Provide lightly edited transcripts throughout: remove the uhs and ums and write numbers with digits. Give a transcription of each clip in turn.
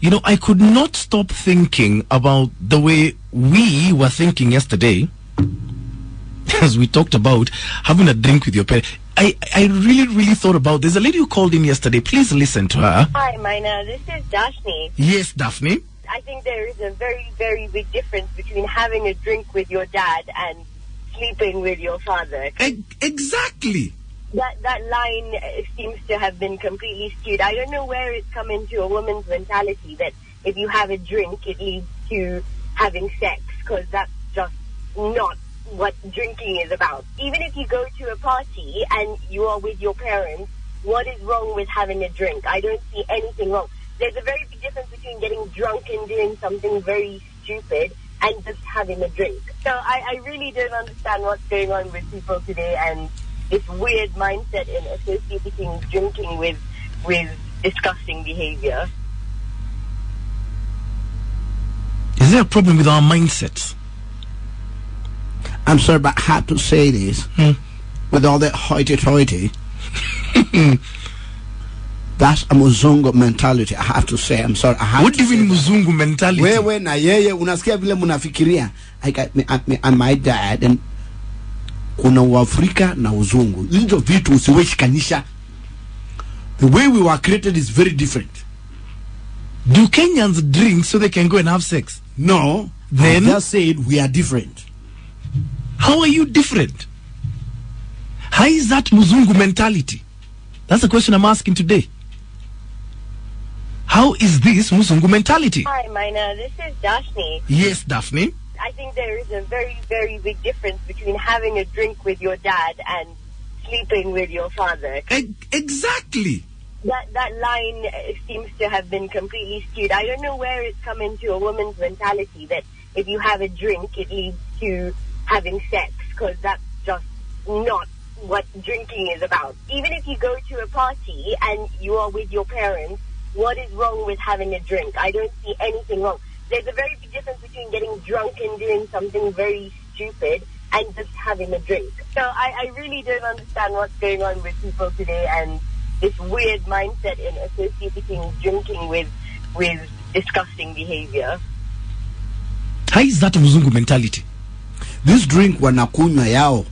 You know, I could not stop thinking about the way we were thinking yesterday as we talked about having a drink with your parents. I really thought about, there's a lady who called in yesterday. Please listen to her. Hi, Maina. This is Daphne. Yes, Daphne. I think there is a very, very big difference between having a drink with your dad and sleeping with your father. Exactly. That line seems to have been completely skewed. I don't know where it's come into a woman's mentality that if you have a drink, it leads to having sex, because that's just not what drinking is about. Even if you go to a party and you are with your parents, what is wrong with having a drink? I don't see anything wrong. There's a very big difference between getting drunk and doing something very stupid and just having a drink. So I really don't understand what's going on with people today and this weird mindset in associating drinking with disgusting behavior. Is there a problem with our mindsets? I'm sorry, but I had to say this with all that hoity-toity. That's a Muzungu mentality. I have to say. I'm sorry. What do you mean Muzungu mentality? Wewe na yeye unasikia vile munafikiria. And my dad and kuna Uafrika na Uzungu. Hizo vitu usiweshikanisha. The way we were created is very different. Do Kenyans drink so they can go and have sex? No. Then I just said we are different. How are you different? How is that Muzungu mentality? That's the question I'm asking today. How is this Muzungu mentality? Hi, Maina. This is Daphne. Yes, Daphne. I think there is a very, very big difference between having a drink with your dad and sleeping with your father. Exactly. That line seems to have been completely skewed. I don't know where it's come into a woman's mentality that if you have a drink, it leads to having sex, because that's just not what drinking is about. Even if you go to a party and you are with your parents, what is wrong with having a drink? I don't see anything wrong. There's a very big difference between getting drunk and doing something very stupid and just having a drink. So I really don't understand what's going on with people today and this weird mindset in associating drinking with disgusting behavior. How is that Muzungu mentality? This drink wanakunywa yao.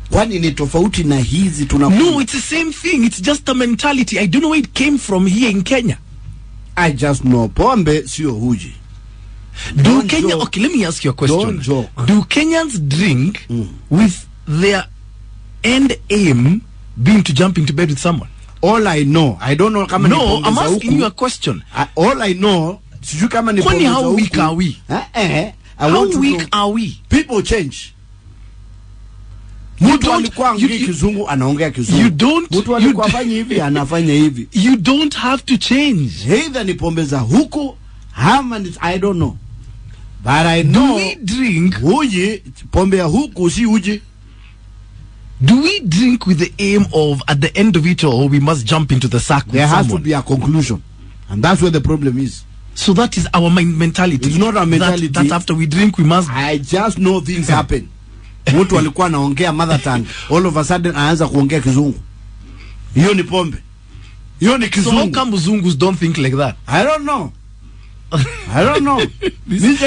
Kwani ni tofauti na hizi tunakunywa? No, it's the same thing. It's just a mentality. I don't know where it came from here in Kenya. I just know pombe sio huji. Okay, let me ask you a question. Don't joke. Do Kenyans drink with their end aim being to jump into bed with someone? All I know, I don't know kama No, I'm asking you a question. All I know, sijui kama ni Kwani how weak are we? How weak are we? People change. Mtu alikuwa ongea kizungu anaongea kizungu. Mtu alikuwa afanya hivi anafanya hivi. You don't have to change. Either ni pombe za huku, I don't know. But I know. Do we drink uji, pombe ya huku si uji. Do we drink with the aim of, at the end of it all, we must jump into the sack with There has someone? to be a conclusion. And that's where the problem is. So that is our mentality. It's not our mentality. That after we drink, we must... I just know things happen. Mtu alikuwa anaongea mother tongue. All of a sudden, anaanza kuongea kizungu. Hiyo ni pombe. Hiyo ni kizungu. So how come Muzungus don't think like that? I don't know. I don't know. This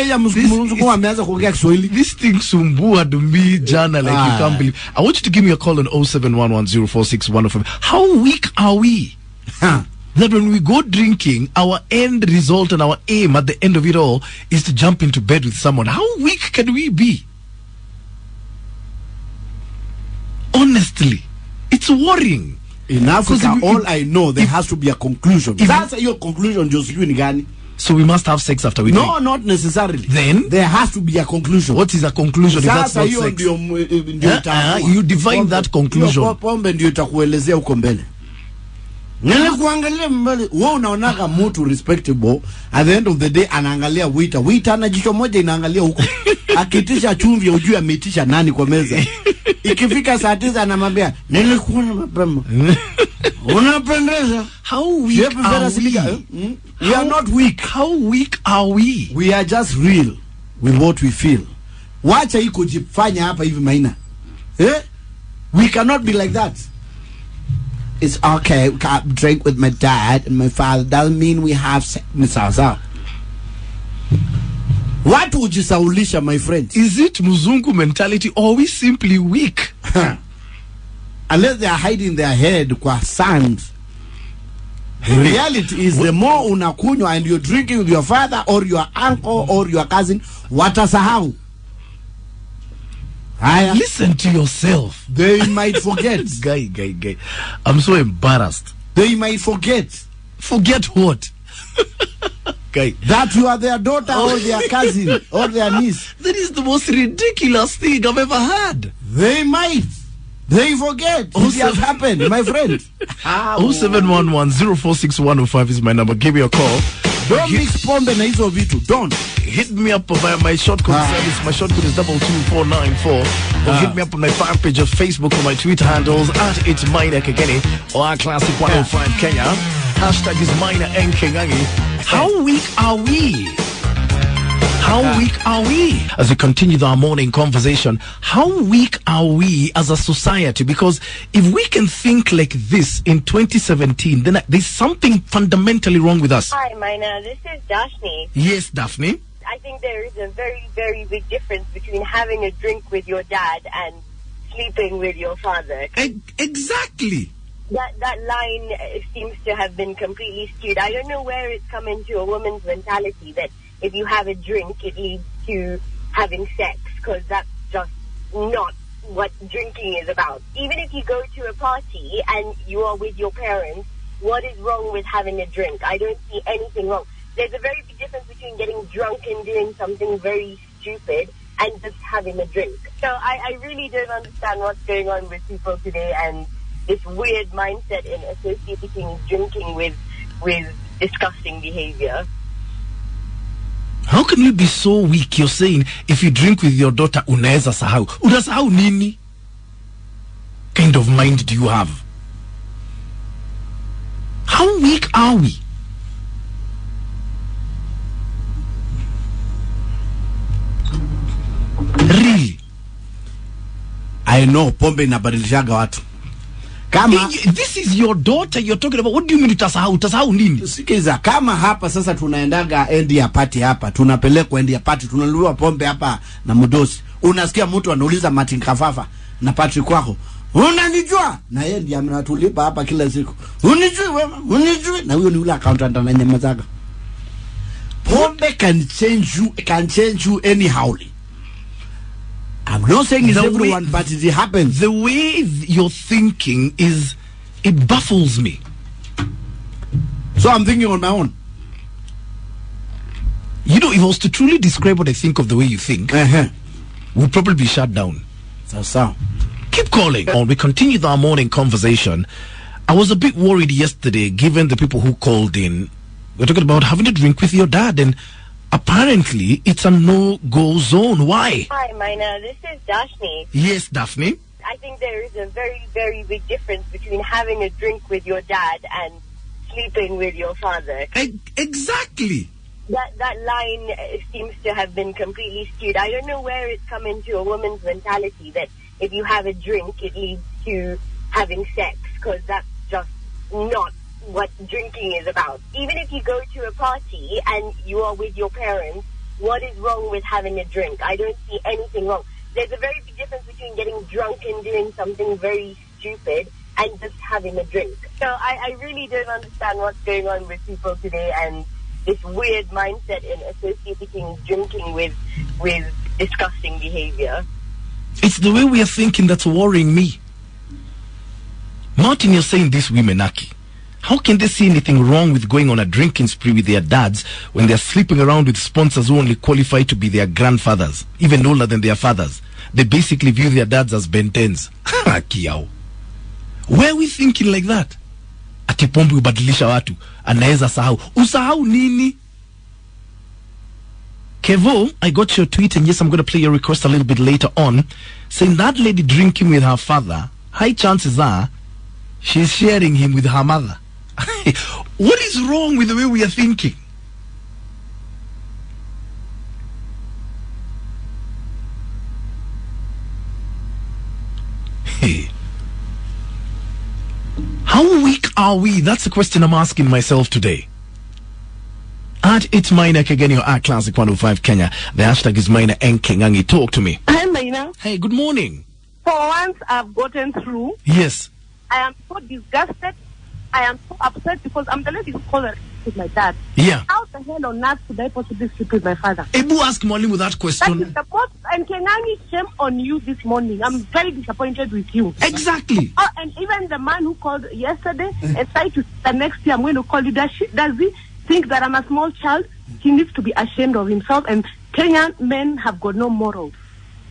thing sumbua dumbi jana like you can't believe. I want you to give me a call on 0711046105. How weak are we? That when we go drinking, our end result and our aim at the end of it all is to jump into bed with someone. How weak can we be? Honestly, it's worrying. In Africa, all I know, there has to be a conclusion. That's your conclusion, Josephine. So we must have sex after we drink? No, not necessarily. Then? There has to be a conclusion. What is a conclusion if that's not sex? You define that conclusion. Pombe ndio itakuelezea uko mbele. Nilikuangalia mbele. Wewe unaonaga mtu respectable, at the end of the day anaangalia waiter. Waiter ana jicho moja inaangalia huko. Akitisha chumvi ujue ameitisha nani kwa meza. Ikifika saa 9 anamwambia nilikuona mapema. Unapendeza. How weak are we? We are not weak. How weak are we? We are just real with what we feel. Wacha hii kujifanya hapa hivi Maina. We cannot be like that. it's okay. We can't drink with my dad and my father. Doesn't mean we have sex. What would you saulisha, my friend? Is it Muzungu mentality or are we simply weak? Unless they are hiding their head kwa sand. The reality is the more unakunywa and you're drinking with your father or your uncle or your cousin, watasahau. Listen to yourself. They might forget. Guy. I'm so embarrassed. They might forget. Forget what? Guy. That you are their daughter or their cousin or their niece. That is the most ridiculous thing I've ever heard. They might. They forget. It has happened, my friend. 0711-046105 is my number. Give me a call. Don't mix pombe na hizo vitu. Don't. Hit me up via my short code service. My short code is 22494. Or hit me up on my fan page of Facebook or my Twitter handles at it's Maina Kageni or our Classic 105 Kenya. Hashtag is Maina N Kageni. How weak are we? How weak are we? As we continue our morning conversation, how weak are we as a society? Because if we can think like this in 2017, then there's something fundamentally wrong with us. Hi, Maina. This is Dashni. Yes, Daphne. I think there is a very, very big difference between having a drink with your dad and sleeping with your father. Exactly. That line seems to have been completely skewed. I don't know where it's come into a woman's mentality that if you have a drink, it leads to having sex, because that's just not what drinking is about. Even if you go to a party and you are with your parents, what is wrong with having a drink? I don't see anything wrong. There's a very big difference between getting drunk and doing something very stupid and just having a drink. So I really don't understand what's going on with people today and this weird mindset in associating drinking with disgusting behavior. How can you be so weak? You're saying if you drink with your daughter, unaeza sahau. Unasahau nini? Kind of mind do you have? How weak are we? Really? I know pombe inabadilishaga watu. Kama this is your daughter you're talking about. What do you mean utasahau? Utasahau nini? Sikiza, kama hapa sasa tunaendaga endi ya party hapa, tunapelekwa endi ya party, tunalua pombe hapa na mudosi. Unasikia mtu anauliza Martin Kafafa na Patrick wako, unanijua? Na yeye ndiye anatulipa hapa kila siku. Unijui wewe? Unijui? Na huyo ni ule accountant ananyamazaga. Pombe can change you anyhowly. I'm not saying it's everyone, but it happens. The way you're thinking it baffles me. So I'm thinking on my own. You know, if I was to truly describe what I think of the way you think, we'll probably be shut down. So. Keep calling. We continue our morning conversation. I was a bit worried yesterday, given the people who called in. We're talking about having a drink with your dad, and apparently it's a no-go zone. Why? Hi, Maina. This is Dashni. Yes, Daphne. I think there is a very, very big difference between having a drink with your dad and sleeping with your father. Exactly. That line seems to have been completely skewed. I don't know where it's come into a woman's mentality that if you have a drink, it leads to having sex, because that's just not what drinking is about. Even if you go to a party and you are with your parents, what is wrong with having a drink? I don't see anything wrong. There's a very big difference between getting drunk and doing something very stupid and just having a drink. So I really don't understand what's going on with people today and this weird mindset in associating drinking with disgusting behavior. It's the way we are thinking that's worrying me. Martin, you're saying this women, Aki. How can they see anything wrong with going on a drinking spree with their dads when they're sleeping around with sponsors who only qualify to be their grandfathers, even older than their fathers? They basically view their dads as bentens. Where are we thinking like that? Ati pombe ubadilisha watu, anaeza sahau. Usahau nini? Kevo, I got your tweet, and yes, I'm going to play your request a little bit later on, saying that lady drinking with her father, high chances are she's sharing him with her mother. What is wrong with the way we are thinking? Hey. How are we? That's the question I'm asking myself today. At It's Maina Kageni or at Classic 105 Kenya. The hashtag is Maina Kageni. Talk to me. Hi, Maina. Hey, good morning. For once, I've gotten through. Yes. I am so disgusted. I am so upset because I'm the lady who called her with my dad. Yeah. How the hell on earth could I possibly sleep with my father? Ebu ask Mwalimu that That question. is the most, and Kenani, shame on you this morning. I'm very disappointed with you. Exactly. Oh, and even the man who called yesterday and tried to the next year I'm going to call you. Does he think that I'm a small child? He needs to be ashamed of himself. And Kenyan men have got no morals.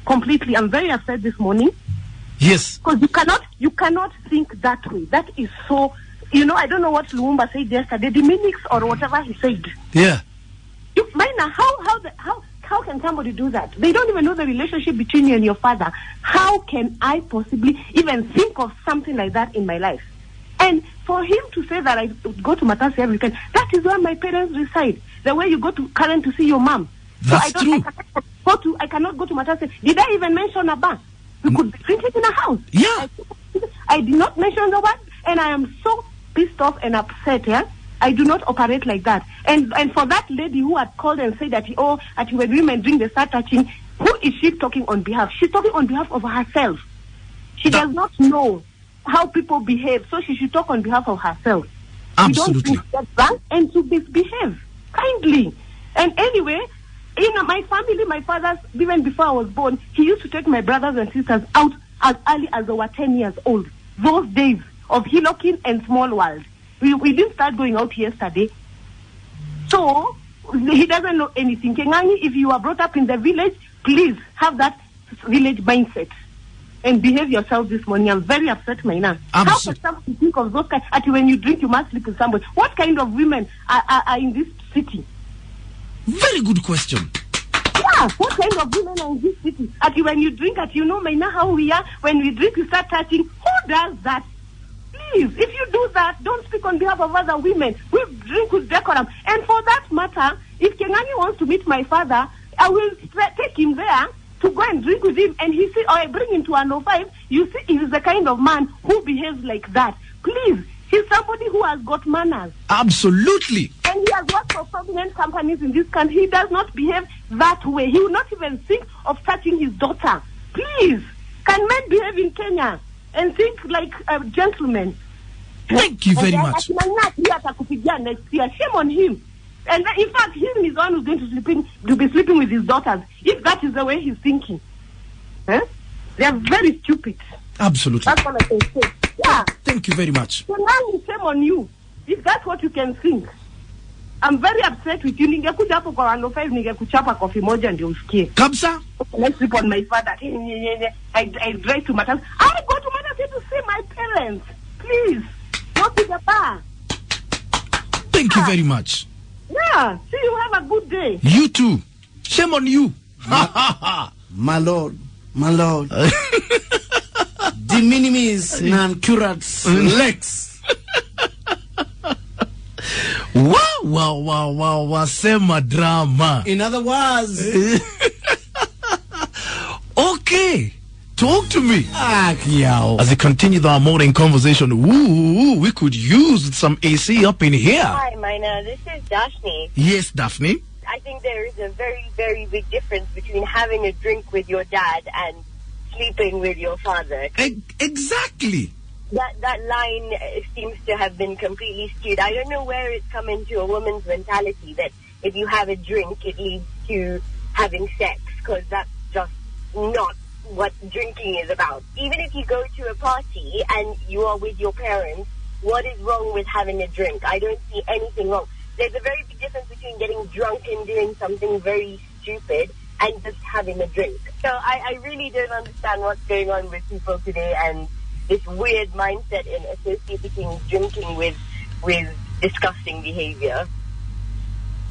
Completely. I'm very upset this morning. Yes. Because you cannot think that way. That is so, I don't know what Lumumba said yesterday, the mimics or whatever he said. Yeah. Maina, how can somebody do that? They don't even know the relationship between you and your father. How can I possibly even think of something like that in my life? And for him to say that I go to Matasi every weekend, that is where my parents reside. The way you go to Karen to see your mom. That's true. I cannot go to Matasi. Did I even mention a bar? You could drink it in a house. Yeah. I did not mention the word, and I am so pissed off and upset. Yeah, I do not operate like that. And for that lady who had called and said that when women drink they start touching, who is she talking on behalf? She's talking on behalf of herself. She does not know how people behave, so she should talk on behalf of herself. Absolutely. You don't get that and to behave kindly. And anyway, my family, my father's, even before I was born, he used to take my brothers and sisters out as early as they were 10 years old. Those days of Hilokin and Small World. We didn't start going out yesterday. So, he doesn't know anything. Kengani, if you are brought up in the village, please have that village mindset. And behave yourself this morning. I'm very upset, Maina. How can somebody think of those kind? When you drink, you must sleep with somebody. What kind of women are in this city? Very good question. Yeah, what kind of women are in this city? When you drink, Maina, how we are. When we drink, you start touching. Who does that? Please, if you do that, don't speak on behalf of other women. We drink with decorum. And for that matter, if Kengani wants to meet my father, I will take him there to go and drink with him, and I bring him to 105. You see, he is the kind of man who behaves like that. Please, he's somebody who has got manners. Absolutely. And he has worked for prominent companies in this country. He does not behave that way. He will not even think of touching his daughter. Please, can men behave in Kenya and think like a gentleman? Thank you very much. Shame on him. And in fact, he is the one who's going to be sleeping with his daughters, if that is the way he's thinking. They are very stupid. Absolutely. That's all I can say. Yeah. Thank you very much. So now shame on you, if that's what you can think. I'm very upset with you. Ningekuja hapo kwa 105 ningekuchapa kofi moja ndio usikie. Kabsa? Let's sleep on my father. I drive to Matasi. I go to Matasi to see my parents. Please. Go to the bar. Thank you very much. Yeah, see you have a good day. You too. Shame on you. My lord. De minimis non curat lex. Wow. Sema drama. In other words. Okay. Talk to me. Kiao. As we continue our morning conversation, we could use some AC up in here. Hi, Maina. This is Daphne. Yes, Daphne. I think there is a very, very big difference between having a drink with your dad and sleeping with your father. Exactly. That line seems to have been completely skewed. I don't know where it's come into a woman's mentality that if you have a drink, it leads to having sex, because that's just not what drinking is about. Even if you go to a party and you are with your parents, what is wrong with having a drink? I don't see anything wrong. There's a very big difference between getting drunk and doing something very stupid and just having a drink. So I really don't understand what's going on with people today and this weird mindset in associating drinking with disgusting behavior.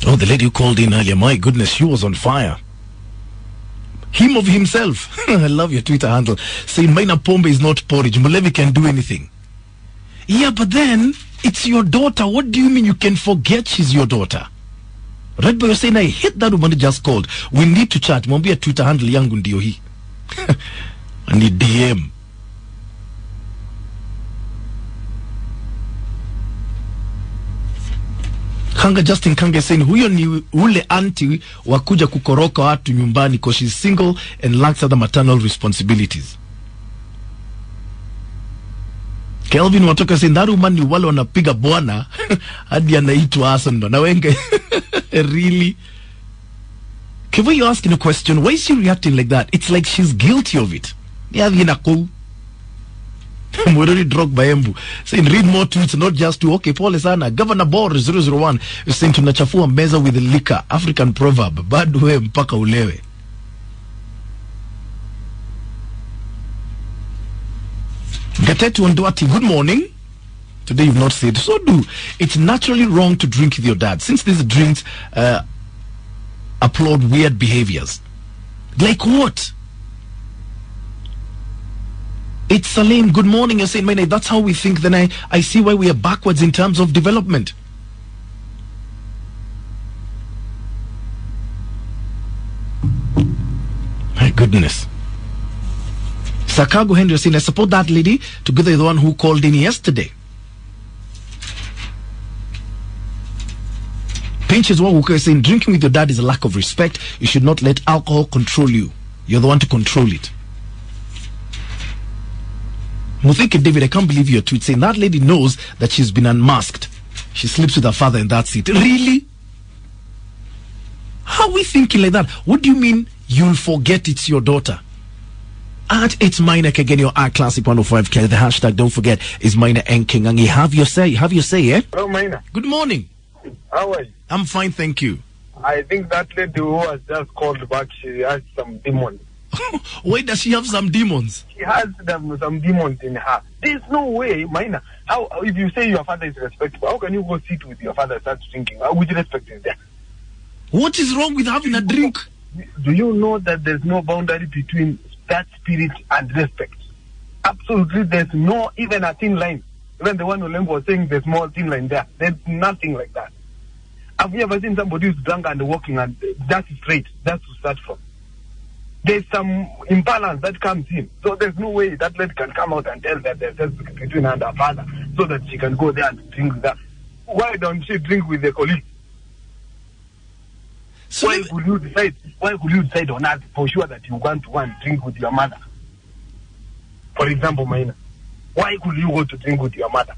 Oh, the lady who called in earlier, my goodness, she was on fire. Him of himself. I love your Twitter handle. Saying Maina Pombe is not porridge. Mulevi can do anything. Yeah, but then it's your daughter. What do you mean you can forget she's your daughter? Red Boy, you're saying I hate that woman who just called. We need to chat. Mwambia Twitter handle yangu ndio hii. I need DM. Kanga Justin Kanga saying huyo ni ule auntie wakuja kukoroka watu nyumbani because she's single and lacks other maternal responsibilities. Kelvin watoka saying that woman ni wale wanapiga bwana hadi anaitwa Hassan na wenge. Really? Kevin, you're asking a question. Why is she reacting like that? It's like she's guilty of it. Yeah, Murari drug by Embu saying read more tweets, not just to okay Paul sana. Governor Bor 001 is saying tunachafua meza with the liquor. African proverb, bad way mpaka ulewe. Gatetu Ndwati, good morning. Today you've not said so. It's naturally wrong to drink with your dad, since these drinks applaud weird behaviors. Like what? It's Salim, good morning. You're saying, Maina, that's how we think. Then I see why we are backwards in terms of development. My goodness. Sakago Henry saying, I support that lady together with the one who called in yesterday. Pinches Wawuka is saying, drinking with your dad is a lack of respect. You should not let alcohol control you. You're the one to control it. Muthike David, I can't believe your tweet saying that lady knows that she's been unmasked. She sleeps with her father in that seat. Really? How are we thinking like that? What do you mean you'll forget it's your daughter? At it's Maina Kageni or our Classic 105K. The hashtag, don't forget, is Maina and Kingangi. Have your say, eh? Hello, Maina. Good morning. How are you? I'm fine, thank you. I think that lady who was just called back, she has some demons. Why does she have some demons? She has some demons in her. There's no way, Maina. How, if you say your father is respectful, how can you go sit with your father and start drinking? Which respect is there? What is wrong with having a drink? Do you know that there's no boundary between that spirit and respect? Absolutely, there's no, even a thin line. Even the one Olembo was saying there's more thin line there. There's nothing like that. Have you ever seen somebody who's drunk and walking and that's straight? That's to start from. There's some imbalance that comes in. So there's no way that lady can come out and tell that there's sex between her and her father so that she can go there and drink with her. Why don't she drink with a colleague? So why could you decide on that for sure that you want to go and drink with your mother? For example, Maina, why could you go to drink with your mother?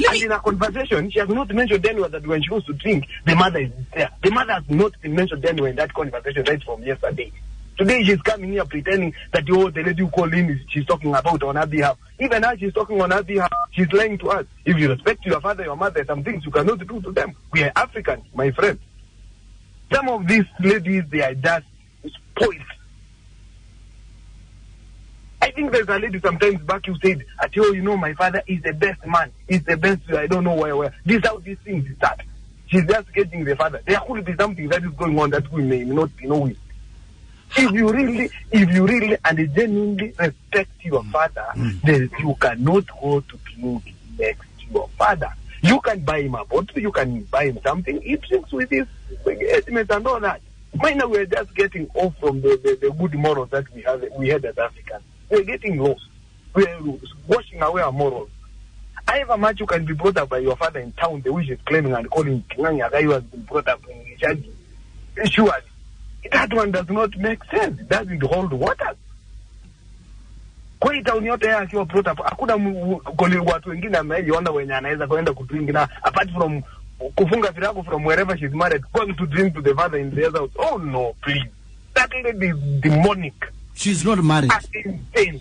And in a conversation, she has not mentioned anywhere that when she goes to drink, the mother is there. The mother has not been mentioned anywhere in that conversation right from yesterday. Today she's coming here pretending that the lady who called in, she's talking about on her behalf. Even as she's talking on her behalf, she's lying to us. If you respect your father, your mother, some things you cannot do to them. We are Africans, my friend. Some of these ladies, they are just spoiled. I think there's a lady sometimes back who said, you know, my father is the best man. He's the best, I don't know where. This is how these things start. She's just getting the father. There could be something that is going on that we may not know with. If you really and genuinely respect your father, then you cannot go to drink next to your father. You can buy him a bottle, you can buy him something, he drinks with his estimates and all that. Now we're just getting off from the good morals that we had as Africans. We're getting lost. We're washing away our morals. However much you can be brought up by your father in town, the way she's claiming and calling Kinanya, guy who has been brought up in Chadi, surely that one does not make sense. It doesn't hold water. Kwa hii town yote ya akiwa brought up, hakuna watu wengine ameona wenye anaweza kwenda kudrink na apart from kufunga virago from wherever she's married, going to drink to the father in the house. Oh no, please. That lady is demonic. She's not married. That's insane.